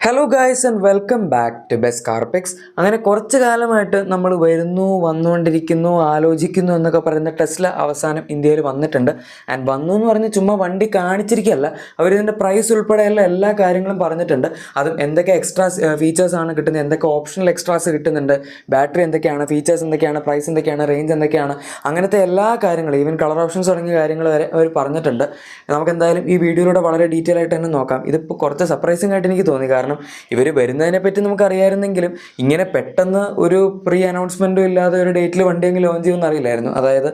Hello guys and welcome back to best car picks. അങ്ങനെ കുറച്ച് കാലമായിട്ട് നമ്മൾ വന്നുകൊണ്ടിരിക്കുന്നു, ആലോചിക്കുന്നു എന്നൊക്കെ പറയുന്ന ടെസ്ല അവസാനം ഇന്ത്യയിൽ വന്നിട്ടുണ്ട്. ആൻഡ് വന്നു എന്ന് പറഞ്ഞ് ചുമ്മാ വണ്ടി കാണിച്ചിരിക്കുകയല്ല, അവരിതിൻ്റെ പ്രൈസ് ഉൾപ്പെടെയുള്ള എല്ലാ കാര്യങ്ങളും പറഞ്ഞിട്ടുണ്ട്. അതും എന്തൊക്കെ എക്സ്ട്രാ ഫീച്ചേഴ്സാണ് കിട്ടുന്നത്, എന്തൊക്കെ ഓപ്ഷണൽ എക്സ്ട്രാസ് കിട്ടുന്നുണ്ട്, ബാറ്ററി എന്തൊക്കെയാണ്, ഫീച്ചേഴ്സ് എന്തൊക്കെയാണ്, പ്രൈസ് എന്തൊക്കെയാണ്, റേഞ്ച് എന്തൊക്കെയാണ്, അങ്ങനത്തെ എല്ലാ കാര്യങ്ങളും, ഈവൻ കളർ ഓപ്ഷൻസ് തുടങ്ങിയ കാര്യങ്ങൾ വരെ അവർ പറഞ്ഞിട്ടുണ്ട്. നമുക്ക് എന്തായാലും ഈ വീഡിയോയിലൂടെ വളരെ ഡീറ്റെയിൽ ആയിട്ട് തന്നെ നോക്കാം. ഇതിപ്പോൾ കുറച്ച് സർപ്രൈസിംഗ് ആയിട്ട് എനിക്ക് തോന്നി, കാരണം ഇവർ വരുന്നതിനെ പറ്റി നമുക്ക് അറിയാമായിരുന്നെങ്കിലും ഇങ്ങനെ പെട്ടെന്ന് ഒരു പ്രീ അനൗൺസ്മെൻറ്റും ഇല്ലാതെ ഒരു ഡേറ്റിൽ വണ്ടി എങ്കിൽ ലോഞ്ച് ചെയ്യുമെന്ന് അറിയില്ലായിരുന്നു. അതായത്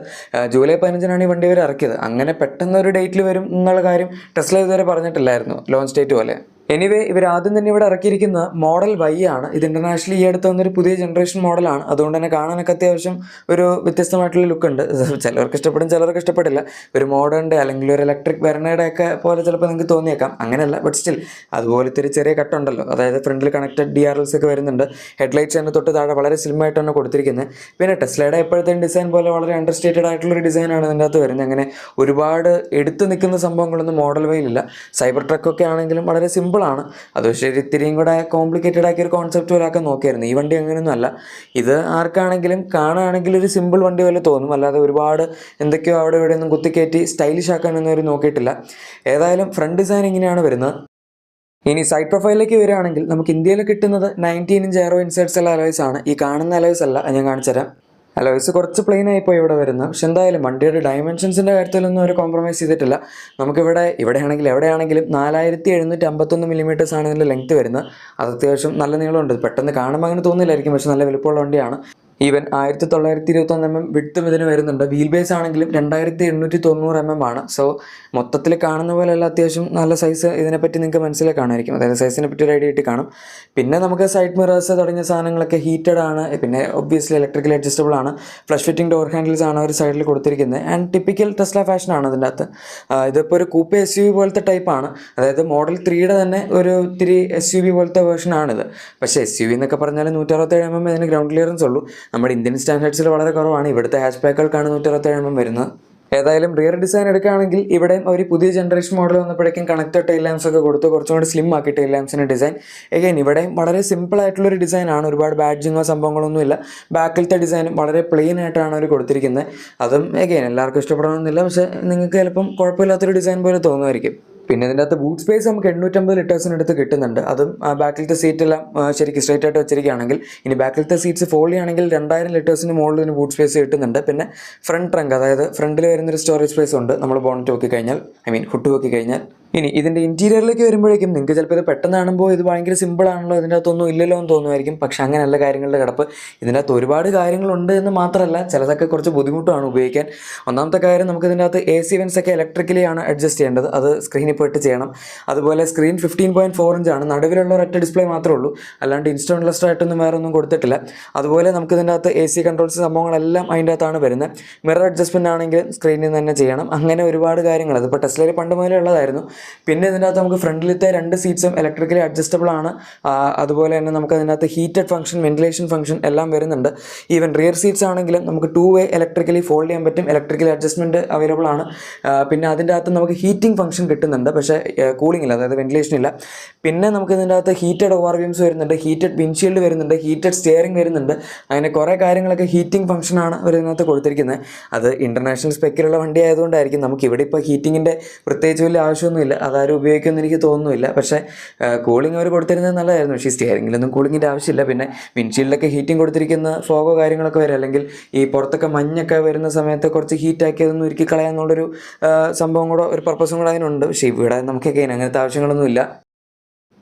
ജൂലൈ 15 ഈ വണ്ടി ഇവർ ഇറക്കിയത്. അങ്ങനെ പെട്ടെന്ന് ഒരു ഡേറ്റിൽ വരും എന്നുള്ള കാര്യം ടെസ്ല ഇതുവരെ പറഞ്ഞിട്ടില്ലായിരുന്നു, ലോഞ്ച് ഡേറ്റ് പോലെ. എനിവേ, ഇവർ ആദ്യം തന്നെ ഇവിടെ ഇറക്കിയിരിക്കുന്ന മോഡൽ വൈ ആണ്. ഇത് ഇന്റർനാഷണലി ഈ അടുത്ത് വന്നൊരു പുതിയ ജനറേഷൻ മോഡലാണ്. അതുകൊണ്ട് തന്നെ കാണാനൊക്കെ അത്യാവശ്യം ഒരു വ്യത്യസ്തമായിട്ടുള്ള ലുക്ക് ഉണ്ട്. ചിലർക്ക് ഇഷ്ടപ്പെടും, ചിലർക്ക് ഇഷ്ടപ്പെടില്ല. ഒരു മോഡേണിൻ്റെ അല്ലെങ്കിൽ ഒരു ഇലക്ട്രിക് വെർണയുടെ ഒക്കെ പോലെ ചിലപ്പോൾ നിങ്ങൾക്ക് തോന്നിയേക്കാം. അങ്ങനെയല്ല, ബട്ട് സ്റ്റിൽ അതുപോലത്തെ ഒരു ചെറിയ കട്ടുണ്ടല്ലോ. അതായത് ഫ്രണ്ടിൽ കണക്റ്റഡ് DRLs ഒക്കെ വരുന്നുണ്ട്. ഹെഡ്ലൈറ്റ്സ് തന്നെ തൊട്ട് താഴെ വളരെ സ്ലിമ്മായിട്ടാണ് കൊടുത്തിരിക്കുന്നത്. പിന്നെ ടെസ്ലയുടെ എപ്പോഴത്തെ ഡിസൈൻ പോലെ വളരെ അണ്ടർസ്റ്റേറ്റഡ് ആയിട്ടുള്ളൊരു ഡിസൈനാണ് ഇതിൻ്റെ അകത്ത് വരുന്നത്. അങ്ങനെ ഒരുപാട് എടുത്തു നിൽക്കുന്ന സംഭവങ്ങളൊന്നും മോഡൽ വൈയിലില്ല. സൈബർ ട്രക്കൊക്കെ ആണെങ്കിലും വളരെ സിമ്പിൾ ആണ്. അത് പക്ഷേ ഇത്തിരിയും കൂടെ കോംപ്ലിക്കേറ്റഡ് ആക്കിയ ഒരു കോൺസെപ്റ്റ് പോലെയൊക്കെ നോക്കിയായിരുന്നു. ഈ വണ്ടി അങ്ങനെയൊന്നും അല്ല. ഇത് ആർക്കാണെങ്കിലും കാണുകയാണെങ്കിൽ ഒരു സിമ്പിൾ വണ്ടി പോലെ തോന്നും. അല്ലാതെ ഒരുപാട് എന്തൊക്കെയോ അവിടെ ഇവിടെ ഒന്നും കുത്തിക്കയറ്റി സ്റ്റൈലിഷ് ആക്കാനൊന്നും അവർ നോക്കിയിട്ടില്ല. ഏതായാലും ഫ്രണ്ട് ഡിസൈൻ ഇങ്ങനെയാണ് വരുന്നത്. ഇനി സൈഡ് പ്രൊഫൈലിലേക്ക് വരികയാണെങ്കിൽ നമുക്ക് ഇന്ത്യയിൽ കിട്ടുന്നത് 19 ഇഞ്ച് എയറോ ഇൻസേർട്സ് ഉള്ള അലോയ്സ് ആണ്. ഈ കാണുന്ന അലോയ്സ് അല്ല, ഞാൻ കാണിച്ചുതരാം. അലോയ്സ് കുറച്ച് പ്ലെയിൻ ആയിപ്പോയി ഇവിടെ വരുന്നത്. പക്ഷെ എന്തായാലും വണ്ടിയുടെ ഡയമെൻഷൻസിൻ്റെ കാര്യത്തിലൊന്നും അവർ കോംപ്രമൈസ് ചെയ്തിട്ടില്ല. ഇവിടെയാണെങ്കിലും എവിടെയാണെങ്കിലും 4751 മില്ലിമീറ്റേഴ്സ് ആണ് ഇതിൻ്റെ ലെങ്ത് വരുന്നത്. അത് അത്യാവശ്യം നല്ല നീളമുണ്ട്. പെട്ടെന്ന് കാണുമ്പോൾ അങ്ങനെ തോന്നില്ലായിരിക്കും, പക്ഷെ നല്ല വലുപ്പമുള്ള വണ്ടിയാണ്. ഈവൻ 1921 mm വിഡ്ത്തും ഇതിന് വരുന്നുണ്ട്. വീൽ ബേസ് ആണെങ്കിലും 2890 mm ആണ്. സോ മൊത്തത്തിൽ കാണുന്ന പോലെയല്ല, അത്യാവശ്യം നല്ല സൈസ്. ഇതിനെപ്പറ്റി നിങ്ങൾക്ക് മനസ്സിലായി കാണുമായിരിക്കും, അതായത് സൈസിനെ പറ്റി ഒരു ഐഡിയ ആയിട്ട് കാണും. പിന്നെ നമുക്ക് സൈഡ് മിറേഴ്സ് തുടങ്ങിയ സാധനങ്ങളൊക്കെ ഹീറ്റഡ് ആണ്. പിന്നെ ഒബ്വിയസ്ലി ഇലക്ട്രിക്കലി അഡ്ജസ്റ്റബിൾ ആണ്. ഫ്ലഷ് ഫിറ്റിംഗ് ഡോർ ഹാൻഡിൽസ് ആണ് ഒരു സൈഡിൽ കൊടുത്തിരിക്കുന്നത്. ആൻഡ് ടിപ്പിക്കൽ ടെസ്ല ഫാഷൻ ആണ് ഇതിൻ്റെ അകത്ത്. ഇതിപ്പോൾ ഒരു കൂപ്പെ SUV പോലത്തെ ടൈപ്പാണ്. അതായത് മോഡൽ 3യുടെ തന്നെ ഒരു ഇത്തിരി SUV പോലത്തെ വേർഷനാണിത്. പക്ഷേ SUV എന്നൊക്കെ പറഞ്ഞാൽ 167 mm ഇതിന് ഗ്രൗണ്ട് ക്ലിയറൻസ് ഉള്ളൂ. നമ്മുടെ ഇന്ത്യൻ സ്റ്റാൻഡേർഡ്സിൽ വളരെ കുറവാണ്. ഇവിടുത്തെ ഹാച്ച് ബാക്കുകൾക്കാണ് 167 mm വരുന്നത്. ഏതായാലും റിയർ ഡിസൈൻ എടുക്കുകയാണെങ്കിൽ ഇവിടെയും ഒരു പുതിയ ജനറേഷൻ മോഡൽ വന്നപ്പോഴേക്കും കണക്റ്റഡ് ടൈൽ ലാംപ്സ് ഒക്കെ കൊടുത്ത് കുറച്ചും കൂടി സ്ലിം ആക്കി ടൈൽ ലാംപ്സിൻ്റെ ഡിസൈൻ. എഗൈൻ ഇവിടെയും വളരെ സിമ്പിൾ ആയിട്ടുള്ളൊരു ഡിസൈനാണ്. ഒരുപാട് ബാഡ്ജിങ്ങോ സംഭവങ്ങളൊന്നുമില്ല. ബാക്കിലത്തെ ഡിസൈനും വളരെ പ്ലെയിൻ ആയിട്ടാണ് അവർ കൊടുത്തിരിക്കുന്നത്. അതും എഗൈൻ എല്ലാവർക്കും ഇഷ്ടപ്പെടണമെന്നില്ല, പക്ഷേ നിങ്ങൾക്ക് ചിലപ്പം കുഴപ്പമില്ലാത്തൊരു ഡിസൈൻ പോലെ തോന്നുമായിരിക്കും. പിന്നെ ഇതിൻ്റെ അകത്ത് ബൂട്ട് സ്പേസ് നമുക്ക് 850 ലിറ്റേഴ്സിനടുത്ത് കിട്ടുന്നുണ്ട്. അതും ബാക്കിലത്തെ സീറ്റെല്ലാം ശരിക്കും സ്ട്രൈറ്റ് ആയിട്ട് വെച്ചിരിക്കുകയാണെങ്കിൽ. ഇനി ബാക്കിലത്തെ സീറ്റ്സ് ഫോൾഡ് ചെയ്യുകയാണെങ്കിൽ 2000 ലിറ്റേഴ്സിന് മുകളിൽ ഇതിന് ബൂട്ട് സ്പേസ് കിട്ടുന്നുണ്ട്. പിന്നെ ഫ്രണ്ട് ട്രങ്ക്, അതായത് ഫ്രണ്ടിൽ വരുന്നൊരു സ്റ്റോറേജ് സ്പേസ് ഉണ്ട് നമ്മൾ ബോണറ്റ് നോക്കിക്കഴിഞ്ഞാൽ, ഹുഡ് നോക്കിക്കഴിഞ്ഞാൽ. ഇനി ഇതിൻ്റെ ഇൻറ്റീരിയറിലേക്ക് വരുമ്പോഴേക്കും നിങ്ങൾക്ക് ചിലപ്പോൾ ഇത് പെട്ടെന്ന് കാണുമ്പോൾ ഇത് ഭയങ്കര സിമ്പിളാണല്ലോ, ഇതിൻ്റെ അകത്തൊന്നും ഇല്ലല്ലോ എന്ന് തോന്നുമായിരിക്കും. പക്ഷേ അങ്ങനെയല്ല കാര്യങ്ങളുടെ കിടപ്പ്. ഇതിൻ്റെ അകത്ത് ഒരുപാട് കാര്യങ്ങളുണ്ട് എന്ന് മാത്രമല്ല, ചിലതൊക്കെ കുറച്ച് ബുദ്ധിമുട്ടാണ് ഉപയോഗിക്കാൻ. ഒന്നാമത്തെ കാര്യം, നമുക്ക് ഇതിൻ്റെ അകത്ത് AC വെൻസ് ഒക്കെ ഇലക്ട്രിക്കലി ആണ് അഡ്ജസ്റ്റ് ചെയ്യേണ്ടത്. അത് സ്ക്രീനിൽ പോയിട്ട് ചെയ്യണം. അതുപോലെ സ്ക്രീൻ 15.4 ഇഞ്ചാണ്. നടുവിലുള്ള ഒരൊറ്റ ഡിസ്പ്ലേ മാത്രമേ ഉള്ളൂ, അല്ലാണ്ട് ഇൻസ്റ്റോൺലെസ് ആയിട്ടൊന്നും വേറെ ഒന്നും കൊടുത്തിട്ടില്ല. അതുപോലെ നമുക്ക് ഇതിൻ്റെ അകത്ത് AC കൺട്രോൾസ് സംഭവങ്ങളെല്ലാം അതിൻ്റെ അകത്താണ് വരുന്നത്. മിറർ അഡ്ജസ്റ്റ്മെൻ്റ് ആണെങ്കിൽ സ്ക്രീനിൽ നിന്ന് തന്നെ ചെയ്യണം. അങ്ങനെ ഒരുപാട് കാര്യങ്ങൾ. അതിപ്പോൾ ടെസ്ലയിൽ പണ്ട് മുതലേ ഉള്ളതായിരുന്നു. പിന്നെ ഇതിനകത്ത് നമുക്ക് ഫ്രണ്ടിലത്തെ 2 സീറ്റ്സും ഇലക്ട്രിക്കലി അഡ്ജസ്റ്റബിൾ ആണ്. അതുപോലെ തന്നെ നമുക്ക് അതിനകത്ത് ഹീറ്റഡ് ഫംഗ്ഷൻ, വെന്റിലേഷൻ ഫംഗ്ഷൻ എല്ലാം വരുന്നുണ്ട്. ഈവൻ റിയർ സീറ്റ്സ് ആണെങ്കിലും നമുക്ക് 2 വേ ഇലക്ട്രിക്കലി ഫോൾഡ് ചെയ്യാൻ പറ്റും. ഇലക്ട്രിക്കലി അഡ്ജസ്റ്റ്മെൻറ്റ് അവൈലബിൾ ആണ്. പിന്നെ അതിൻ്റെ അകത്ത് നമുക്ക് ഹീറ്റിംഗ് ഫംഗ്ഷൻ കിട്ടുന്നുണ്ട്, പക്ഷേ കൂളിംഗ് ഇല്ല, അതായത് വെന്റിലേഷൻ ഇല്ല. പിന്നെ നമുക്ക് ഇതിൻ്റെ അകത്ത് ഹീറ്റഡ് ORVMs വരുന്നുണ്ട്, ഹീറ്റഡ് വിൻഷീൽഡ് വരുന്നുണ്ട്, ഹീറ്റഡ് സ്റ്റിയറിംഗ് വരുന്നുണ്ട്. അങ്ങനെ കുറേ കാര്യങ്ങളൊക്കെ ഹീറ്റിംഗ് ഫംഗ്ഷനാണ് അവർ ഇതിനകത്ത് കൊടുത്തിരിക്കുന്നത്. അത് ഇൻ്റർനാഷണൽ സ്പെക്കിലുള്ള വണ്ടി ആയതുകൊണ്ടായിരിക്കും. നമുക്ക് ഇവിടെ ഇപ്പോൾ ഹീറ്റിങ്ങിൻ്റെ പ്രത്യേകിച്ച് വലിയ ആവശ്യമൊന്നുമില്ല, അതാരും ഉപയോഗിക്കുമെന്ന് എനിക്ക് തോന്നുന്നില്ല. പക്ഷേ കൂളിംഗ് അവർ കൊടുത്തിരുന്നത് നല്ലതായിരുന്നു. പക്ഷേ സ്റ്റിയറിംഗിലൊന്നും കൂളിങ്ങിൻ്റെ ആവശ്യമില്ല. പിന്നെ വിൻഷീൽഡൊക്കെ ഹീറ്റിംഗ് കൊടുത്തിരിക്കുന്ന ഫോഗോ കാര്യങ്ങളൊക്കെ വരും, അല്ലെങ്കിൽ ഈ പുറത്തൊക്കെ മഞ്ഞൊക്കെ വരുന്ന സമയത്ത് കുറച്ച് ഹീറ്റാക്കി അതൊന്നും ഒരുക്കി കളയാന്നുള്ളൊരു സംഭവം കൂടെ, ഒരു പർപ്പസും കൂടെ അതിനുണ്ട്. പക്ഷേ ഇവിടെ നമുക്കൊക്കെ അങ്ങനത്തെ ആവശ്യങ്ങളൊന്നുമില്ല.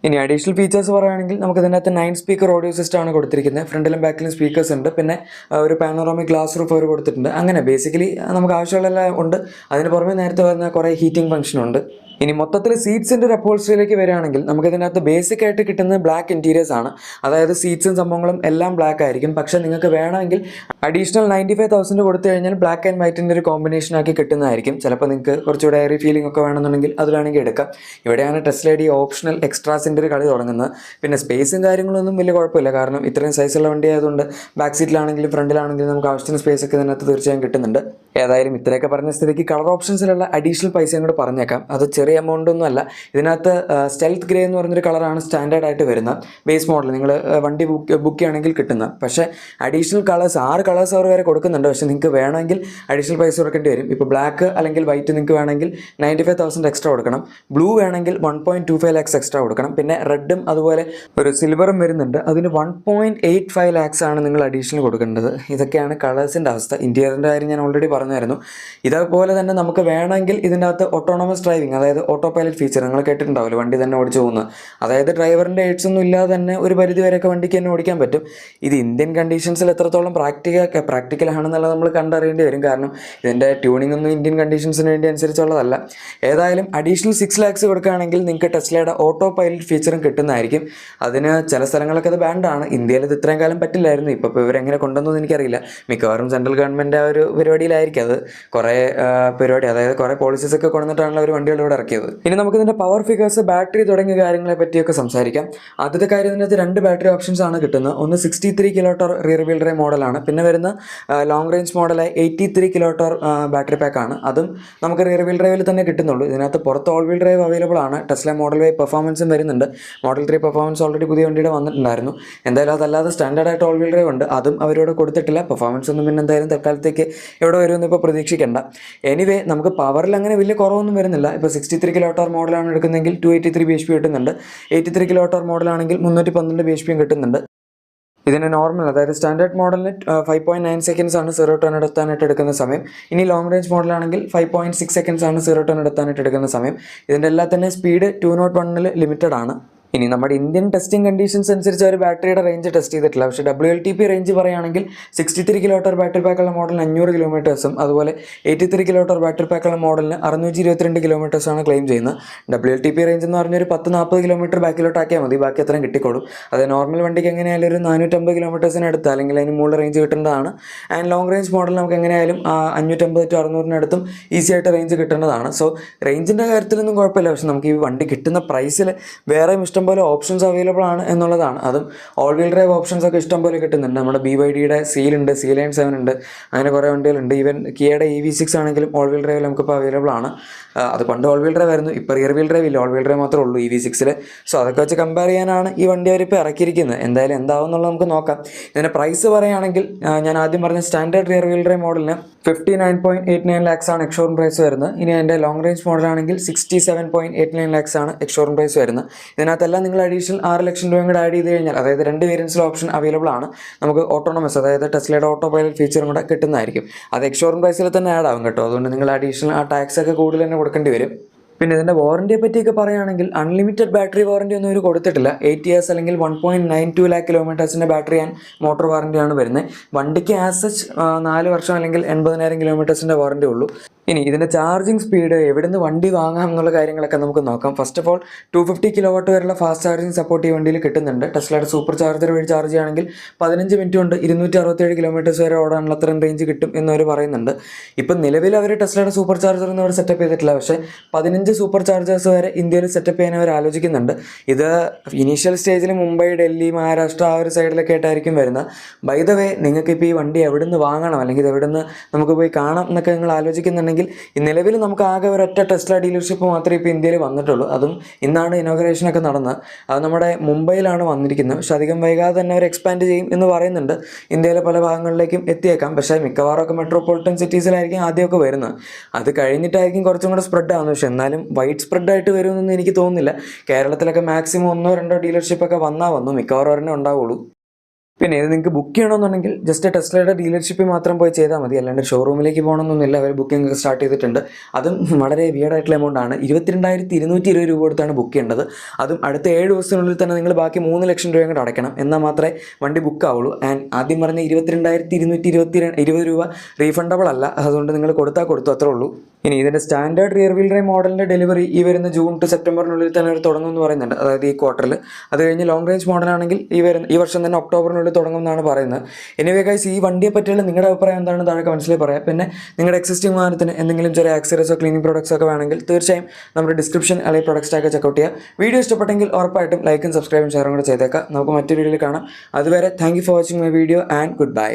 ഇനി അഡീഷണൽ ഫീച്ചേഴ്സ് പറയുകയാണെങ്കിൽ നമുക്ക് ഇതിനകത്ത് 9 സ്പീക്കർ ഓഡിയോ സിസ്റ്റമാണ് കൊടുത്തിരിക്കുന്നത്. ഫ്രണ്ടിലും ബാക്കിലും സ്പീക്കേഴ്സ് ഉണ്ട്. പിന്നെ ഒരു പാനോറാമിക് ഗ്ലാസ് റൂഫ് അവർ കൊടുത്തിട്ടുണ്ട്. അങ്ങനെ ബേസിക്കലി നമുക്ക് ആവശ്യമുള്ളതെല്ലാം ഉണ്ട്. അതിന് പുറമെ നേരത്തെ പറഞ്ഞ കുറേ ഹീറ്റിംഗ് ഫംഗ്ഷനുണ്ട്. ഇനി മൊത്തത്തിൽ സീറ്റ്സിൻ്റെ ഒരു അപ്പോൾസ്റ്ററിയിലേക്ക് വരികയാണെങ്കിൽ നമുക്കിതിനകത്ത് ബേസിക് ആയിട്ട് കിട്ടുന്നത് ബ്ലാക്ക് ഇൻറ്റീരിയേഴ്സ് ആണ്. അതായത് സീറ്റ്സും സംഭവങ്ങളും എല്ലാം ബ്ലാക്ക് ആയിരിക്കും. പക്ഷേ നിങ്ങൾക്ക് വേണമെങ്കിൽ അഡീഷണൽ 95,000 കൊടുത്തു കഴിഞ്ഞാൽ ബ്ലാക്ക് ആൻഡ് വൈറ്റിൻ്റെ ഒരു കോമ്പിനേഷൻ ആക്കി കിട്ടുന്നതായിരിക്കും. ചിലപ്പോൾ നിങ്ങൾക്ക് കുറച്ചുകൂടെ എയറി ഫീലിംഗ് ഒക്കെ വേണമെന്നുണ്ടെങ്കിൽ അത് വേണമെങ്കിൽ എടുക്കാം. ഇവിടെയാണ് ടെസ്ലയുടെ ഓപ്ഷണൽ എക്സ്ട്രാസിൻ്റെ ഒരു കളി തുടങ്ങുന്നത്. പിന്നെ സ്പേസും കാര്യങ്ങളൊന്നും വലിയ കുഴപ്പമില്ല, കാരണം ഇത്രയും സൈസുള്ള വണ്ടി ആയതുകൊണ്ട് ബാക്ക് സീറ്റിലാണെങ്കിലും ഫ്രണ്ടിലാണെങ്കിലും നമുക്ക് ആവശ്യത്തിന് സ്പേസ് ഒക്കെ ഇതിനകത്ത് തീർച്ചയായും കിട്ടുന്നുണ്ട്. ഏതായാലും ഇത്രയൊക്കെ പറഞ്ഞ സ്ഥിതിക്ക് കളർ ഓപ്ഷൻസിലുള്ള അഡീഷണൽ പൈസയും കൂടെ പറഞ്ഞേക്കാം. അത് ചെറിയ എമൗണ്ട് ഒന്നും അല്ല. ഇതിനകത്ത് സ്റ്റെൽത്ത് ഗ്രേ എന്ന് പറഞ്ഞൊരു കളറാണ് സ്റ്റാൻഡേർഡ് ആയിട്ട് വരുന്ന ബേസ് മോഡൽ നിങ്ങൾ വണ്ടി ബുക്ക് ചെയ്യുകയാണെങ്കിൽ കിട്ടുന്ന. പക്ഷേ അഡീഷണൽ കളേഴ്സ് 6 കളേഴ്സ് അവർ വരെ കൊടുക്കുന്നുണ്ട്. പക്ഷേ നിങ്ങൾക്ക് വേണമെങ്കിൽ അഡീഷണൽ പൈസ കൊടുക്കേണ്ടി വരും. ഇപ്പോൾ ബ്ലാക്ക് അല്ലെങ്കിൽ വൈറ്റ് നിങ്ങൾക്ക് വേണമെങ്കിൽ 95,000 എക്സ്ട്രാ കൊടുക്കണം. ബ്ലൂ വേണമെങ്കിൽ 1.25 lakhs എക്സ്ട്രാ കൊടുക്കണം. പിന്നെ റെഡും അതുപോലെ ഒരു സിൽവറും വരുന്നുണ്ട്. അതിന് 1.85 lakhs ആണ് നിങ്ങൾ അഡീഷണൽ കൊടുക്കേണ്ടത്. ഇതൊക്കെയാണ് കളേഴ്സിൻ്റെ അവസ്ഥ. ഇൻറ്റീരിയറിൻ്റെ കാര്യം ഞാൻ ഓൾറെഡി പറഞ്ഞായിരുന്നു. ഇതേപോലെ തന്നെ നമുക്ക് വേണമെങ്കിൽ ഇതിൻ്റെ അകത്ത് ഓട്ടോണമസ് ഡ്രൈവിംഗ്, അതായത് ഓട്ടോ പൈലറ്റ് ഫീച്ചർ നിങ്ങൾ കേട്ടിട്ടുണ്ടാവില്ല, വണ്ടി തന്നെ ഓടിച്ചു പോകുന്നത്. അതായത് ഡ്രൈവറിൻ്റെ എയ്ഡ്സ് ഒന്നും ഇല്ലാതെ തന്നെ ഒരു പരിധി വരെയൊക്കെ വണ്ടിക്ക് തന്നെ ഓടിക്കാൻ പറ്റും. ഇത് ഇന്ത്യൻ കണ്ടീഷൻസിൽ എത്രത്തോളം പ്രാക്ടിക്കലാണെന്നുള്ളത് നമ്മൾ കണ്ടറിയേണ്ടി വരും. കാരണം ഇതിൻ്റെ ട്യൂണിംഗ് ഒന്നും ഇന്ത്യൻ കണ്ടീഷൻസിന് വേണ്ടി അനുസരിച്ചുള്ളതല്ല. ഏതായാലും അഡീഷണൽ 6 lakhs കൊടുക്കുകയാണെങ്കിൽ നിങ്ങൾക്ക് ടെസ്ലയുടെ ഓട്ടോ പൈലറ്റ് ഫീച്ചറും കിട്ടുന്നതായിരിക്കും. അതിന് ചില സ്ഥലങ്ങളൊക്കെ അത് ബാൻഡാണ്. ഇന്ത്യയിൽ ഇത് ഇത്രയും കാലം പറ്റില്ലായിരുന്നു. ഇപ്പോൾ ഇവരെങ്ങനെ കൊണ്ടുവന്നതെന്ന് എനിക്കറിയില്ല. മിക്കവാറും സെൻട്രൽ ഗവൺമെൻറ് ആ ഒരു പരിപാടിയിലായിരിക്കും അത്. കുറേ പരിപാടി, അതായത് കുറേ പോളിസീസ് ഒക്കെ കൊണ്ടുവന്നിട്ടാണല്ലോ അവർ വണ്ടികളിലൂടെ ഇറക്കിയത്. ഇനി നമുക്ക് ഇതിൻ്റെ പവർ ഫിഗേഴ്സ്, ബാറ്ററി തുടങ്ങിയ കാര്യങ്ങളെ പറ്റിയൊക്കെ സംസാരിക്കാം. ആദ്യത്തെ കാര്യം ഇതിനകത്ത് 2 ബാറ്ററി ഓപ്ഷൻസ് ആണ് കിട്ടുന്നത്. ഒന്ന് 63 kWh റിയർ വീൽ ഡ്രൈവ് മോഡലാണ്. പിന്നെ വരുന്ന ലോങ് റേഞ്ച് മോഡലായ 83 kWh ബാറ്ററി പാക്കാണ്. അതും നമുക്ക് റിയർ വീൽ ഡ്രൈവിൽ തന്നെ കിട്ടുന്നുള്ളൂ. ഇതിനകത്ത് പുറത്ത് ഓൾ വീൽ ഡ്രൈവ് അവൈലബിൾ ആണ്. ടെസ്ല മോഡൽ വൈ പെർഫോമൻസും വരുന്നുണ്ട്. മോഡൽ 3 പെർഫോമൻസ് ഓൾറെഡി പുതിയ വണ്ടിയുടെ വന്നിട്ടുണ്ടായിരുന്നു. എന്തായാലും അതല്ലാതെ സ്റ്റാൻഡേർഡ് ആയിട്ട് ഓൾ വീൽ ഡ്രൈവ് ഉണ്ട്. അതും അവരോട് കൊടുത്തിട്ടില്ല. പെർഫോമൻസ് ഒന്നും പിന്നെ എന്തായാലും തൽക്കാലത്തേക്ക് എവിടെ വരുമെന്ന് ഇപ്പോൾ പ്രതീക്ഷിക്കേണ്ട. എനിവേ നമുക്ക് പവറിൽ അങ്ങനെ വലിയ കുറവൊന്നും വരുന്നില്ല. ഇപ്പോൾ 63 kWh മോഡലാണ് എടുക്കുന്നതെങ്കിൽ 283 bhp കിട്ടുന്നുണ്ട്. 83 kWh മോഡലാണെങ്കിൽ 312 bhp കിട്ടുന്നുണ്ട്. ഇതിന് നോർമൽ, അതായത് സ്റ്റാൻഡേർഡ് മോഡലിന് 5.9 seconds ആണ് 0 to 100 എത്താനായിട്ട് എടുക്കുന്ന സമയം. ഇനി ലോങ് റേഞ്ച് മോഡലാണെങ്കിൽ 5.6 seconds ആണ് 0 to 100 എത്താനായിട്ട് എടുക്കുന്ന സമയം. ഇതിൻ്റെ എല്ലാം തന്നെ സ്പീഡ് 201 ലിമിറ്റഡ് ആണ്. ഇനി നമ്മുടെ ഇന്ത്യൻ ടെസ്റ്റിംഗ് കണ്ടീഷൻസ് അനുസരിച്ച് ഒരു ബാറ്ററിയുടെ റേഞ്ച് ടെസ്റ്റ് ചെയ്തിട്ടില്ല. പക്ഷേ WLTP റേഞ്ച് പറയുകയാണെങ്കിൽ 63 kWh ബാറ്ററി പാക്കുള്ള മോഡലിന് 500 കിലോമീറ്റേഴ്സും അതുപോലെ 83 kWh ബാറ്ററി പാക്കുള്ള മോഡലിന് 622 കിലോമീറ്റേഴ്സാണ് ക്ലെയിം ചെയ്യുന്നത്. WLTP റേഞ്ച് എന്ന് പറഞ്ഞൊരു 10-40 കിലോമീറ്റർ ബാക്കിലോട്ട് ആക്കിയാൽ മതി, ബാക്കി അത്രയും കിട്ടിക്കോളും. അത് നോർമൽ വണ്ടിക്ക് എങ്ങനെയായാലും ഒരു 450 കിലോമീറ്റേഴ്സിന് അടുത്ത് അല്ലെങ്കിൽ അതിന് മുകളിൽ റേഞ്ച് കിട്ടേണ്ടതാണ്. ആൻഡ് ലോങ് റേഞ്ച് മോഡൽ നമുക്ക് എങ്ങനെയായാലും 550 to 600 ഈസി ആയിട്ട് റേഞ്ച് കിട്ടേണ്ടതാണ്. സോ റേഞ്ചിൻ്റെ കാര്യത്തിലൊന്നും കുഴപ്പമില്ല. പക്ഷേ നമുക്ക് ഈ വണ്ടി കിട്ടുന്ന പ്രൈസിൽ വേറെ ഇഷ്ടംപോലെ ഓപ്ഷൻസ് അവൈലബിൾ ആണ് എന്നുള്ളതാണ്. അതും ഓൾ വീൽ ഡ്രൈവ് ഓപ്ഷൻസ് ഒക്കെ ഇഷ്ടംപോലെ കിട്ടുന്നുണ്ട്. നമ്മുടെ BYDയുടെ സീലുണ്ട്, C-Line 7 ഉണ്ട്, അങ്ങനെ കുറേ വണ്ടികളുണ്ട്. ഈവൻ കിയയുടെ EV6 ആണെങ്കിലും ഓൾ വീൽ ഡ്രൈവിൽ നമുക്കിപ്പോൾ അവൈലബിൾ ആണ്. അത് പണ്ട് ഓൾ വീൽ ഡ്രൈവ് ആയിരുന്നു, ഇപ്പോൾ റിയർ വീൽ ഡ്രൈവ് ഇല്ല, ഓൾ വീൽ ഡ്രൈവ് മാത്രമേ ഉള്ളൂ EV6. സോ അതൊക്കെ വെച്ച് കമ്പയർ ചെയ്യാനാണ് ഈ വണ്ടി അവരിപ്പോൾ ഇറക്കിയിരിക്കുന്നത്. എന്തായാലും എന്താവും എന്നുള്ളത് നമുക്ക് നോക്കാം. ഇതിൻ്റെ പ്രൈസ് പറയുകയാണെങ്കിൽ ഞാൻ ആദ്യം പറഞ്ഞ സ്റ്റാൻഡേർഡ് റിയർ വീൽ ഡ്രൈവ് മോഡലിന് 59.89 lakhs ആണ് എക്സ്ഷോറൂം പ്രൈസ് വരുന്നത്. ഇനി അതിൻ്റെ ലോങ് റേഞ്ച് മോഡലാണെങ്കിൽ 67.89 lakhs ആണ് എക്സ്ഷോറൂം പ്രൈസ് വരുന്നത്. ഇതിനകത്തെല്ലാം നിങ്ങൾ അഡീഷണൽ 6 ലക്ഷം രൂപയും കൂടെ ആഡ് ചെയ്ത് കഴിഞ്ഞാൽ, അതായത് 2 വേരിയൻസിൽ ഓപ്ഷൻ അവൈലബിൾ ആണ്, നമുക്ക് ഓട്ടോണമസ്, അതായത് ടെസ്ലയുടെ ഓട്ടോ പൈലറ്റ് ഫീച്ചറും കൂടെ കിട്ടുന്നതായിരിക്കും. അത് എക്സ്ഷോറൂം പ്രൈസിൽ തന്നെ ആഡ് ആവും കേട്ടോ. അതുകൊണ്ട് നിങ്ങൾ അഡീഷണൽ ആ ടാക്സ് ഒക്കെ കൂടുതൽ തന്നെ കൊടുക്കേണ്ടി വരും. പിന്നെ ഇതിൻ്റെ വാറൻറ്റിയെ പറ്റിയൊക്കെ പറയുകയാണെങ്കിൽ അൺലിമിറ്റഡ് ബാറ്ററി വാറൻറ്റി ഒന്നും ഇവർ കൊടുത്തിട്ടില്ല. 8 years അല്ലെങ്കിൽ 1.92 lakh കിലോമീറ്റേഴ്സിൻ്റെ ബാറ്ററി ആൻഡ് മോട്ടോർ വാറൻറ്റിയാണ് വരുന്നത്. വണ്ടിക്ക് ആസ് സച്ച് 4 വർഷം അല്ലെങ്കിൽ 80,000 കിലോമീറ്റേഴ്സിൻ്റെ വാറൻറ്റി ഉള്ളൂ. ഇനി ഇതിൻ്റെ ചാർജിങ് സ്പീഡ്, എവിടെ നിന്ന് വണ്ടി വാങ്ങാം എന്നുള്ള കാര്യങ്ങളൊക്കെ നമുക്ക് നോക്കാം. ഫസ്റ്റ് ഓഫ് ഓൾ 250 kW വരെയുള്ള ഫാസ്റ്റ് ചാർജിങ് സപ്പോർട്ട് ഈ വണ്ടിയിൽ കിട്ടുന്നുണ്ട്. ടെസ്ലയുടെ സൂപ്പർ ചാർജർ വഴി ചാർജ് ചെയ്യുകയാണെങ്കിൽ 15 മിനിറ്റ് കൊണ്ട് 267 കിലോമീറ്റേഴ്സ് വരെ ഓടാനുള്ള അത്രയും റേഞ്ച് കിട്ടും എന്നവർ പറയുന്നുണ്ട്. ഇപ്പം നിലവിൽ അവർ ടെസ്ലയുടെ സൂപ്പർ ചാർജർ ഒന്നും അവർ സെറ്റപ്പ് ചെയ്തിട്ടില്ല. പക്ഷേ 15 സൂപ്പർ ചാർജേഴ്സ് വരെ ഇന്ത്യയിൽ സെറ്റപ്പ് ചെയ്യാൻ അവർ ആലോചിക്കുന്നുണ്ട്. ഇത് ഇനീഷ്യൽ സ്റ്റേജിൽ മുംബൈ, ഡൽഹി, മഹാരാഷ്ട്ര ആ ഒരു സൈഡിലൊക്കെ ആയിട്ടായിരിക്കും വരുന്നത്. ബൈ ദ വേ, നിങ്ങൾക്ക് ഇപ്പോൾ ഈ വണ്ടി എവിടെ നിന്ന് വാങ്ങണം അല്ലെങ്കിൽ ഇത് എവിടെ നിന്ന് നമുക്ക് പോയി കാണാം എന്നൊക്കെ നിങ്ങൾ ആലോചിക്കുന്നുണ്ടെങ്കിൽ ഈ നിലവിൽ നമുക്ക് ആകെ ഒരൊറ്റ ടെസ്ല ഡീലർഷിപ്പ് മാത്രമേ ഇപ്പോൾ ഇന്ത്യയിൽ വന്നിട്ടുള്ളൂ. അതും ഇന്നാണ് ഇനോഗ്രേഷനൊക്കെ നടന്നത്. അത് നമ്മുടെ മുംബൈയിലാണ് വന്നിരിക്കുന്നത്. പക്ഷെ അധികം വൈകാതെ തന്നെ അവർ എക്സ്പാൻഡ് ചെയ്യും എന്ന് പറയുന്നുണ്ട്. ഇന്ത്യയിലെ പല ഭാഗങ്ങളിലേക്കും എത്തിയേക്കാം. പക്ഷേ മിക്കവാറും ഒക്കെ മെട്രോപൊളിറ്റൻ സിറ്റീസിലായിരിക്കും ആദ്യമൊക്കെ വരുന്നത്. അത് കഴിഞ്ഞിട്ടായിരിക്കും കുറച്ചും കൂടെ സ്പ്രെഡ് ആവുന്നത്. പക്ഷേ എന്നാലും വൈഡ് സ്പ്രെഡായിട്ട് വരുമെന്നൊന്നും എനിക്ക് തോന്നുന്നില്ല. കേരളത്തിലൊക്കെ മാക്സിമം 1-2 ഡീലർഷിപ്പൊക്കെ വന്നു, മിക്കവാറും ഒരെണ്ണം ഉണ്ടാവുള്ളൂ. പിന്നെ ഇത് നിങ്ങൾക്ക് ബുക്ക് ചെയ്യണമെന്നുണ്ടെങ്കിൽ ജസ്റ്റ് ടെസ്ലയുടെ ഡീലർഷിപ്പിൽ മാത്രം പോയി ചെയ്താൽ മതി. അല്ലാണ്ട് ഷോറൂമിലേക്ക് പോകണമെന്നൊന്നുമില്ല. അവർ ബുക്കിംഗ് ഒക്കെ സ്റ്റാർട്ട് ചെയ്തിട്ടുണ്ട്. അതും വളരെ വിയർഡായിട്ടുള്ള എമൗണ്ട് ആണ്. 22,220 രൂപ കൊടുത്താണ് ബുക്ക് ചെയ്യേണ്ടത്. അതും അടുത്ത 7 ദിവസത്തിനുള്ളിൽ തന്നെ നിങ്ങൾ ബാക്കി 3 ലക്ഷം രൂപയും കൂടെ അടയ്ക്കണം. എന്നാൽ മാത്രമേ വണ്ടി ബുക്ക് ആവുള്ളൂ. ആൻഡ് ആദ്യം പറഞ്ഞ 22,220 രൂപ റീഫണ്ടബിൾ അല്ല. അതുകൊണ്ട് നിങ്ങൾ കൊടുത്താൽ കൊടുത്തു, അത്രേ ഉള്ളൂ. ഇനി ഇതിൻ്റെ സ്റ്റാൻഡേർഡ് റിയർ വീൽ ഡ്രൈവ് മോഡലിൻ്റെ ഡെലിവറി ഈ വരുന്ന ജൂൺ ടു സെപ്റ്റംബറിനുള്ളിൽ തന്നെ അവർ തുടങ്ങുമെന്ന് പറയുന്നുണ്ട്, അതായത് ഈ ക്വാർട്ടറിൽ. അത് കഴിഞ്ഞ് ലോങ് റേഞ്ച് മോഡലാണെങ്കിൽ ഈ വർഷം തന്നെ ഒക്ടോബറിനുള്ളിൽ തുടങ്ങുമെന്നാണ് പറയുന്നത്. എനിവേ ഗൈസ്, ഈ വണ്ടിയെ പറ്റിയുള്ള നിങ്ങളുടെ അഭിപ്രായം എന്താണ് താഴെ കമൻസിൽ പറയാം. പിന്നെ നിങ്ങളുടെ എക്സിസ്റ്റിംഗ് വാഹനത്തിന് എന്തെങ്കിലും ചെറിയ ആക്സറീസോ ക്ലീനിങ് പ്രോഡക്ട്സ് ഒക്കെ വേണമെങ്കിൽ തീർച്ചയായും നമ്മുടെ ഡിസ്ക്രിപ്ഷൻ അല്ലെങ്കിൽ പ്രൊഡക്ട്സ് ടാഗ് ചെക്കൗട്ട് ചെയ്യുക. വീഡിയോ ഇഷ്ടപ്പെട്ടെങ്കിൽ ഉറപ്പായിട്ടും ലൈക്കും സബ്സ്ക്രൈബും ഷെയറും കൂടെ ചെയ്തേക്കാം. നമുക്ക് മറ്റൊരു വീഡിയോയിൽ കാണാം. അതുവരെ thank you for watching my video and good bye.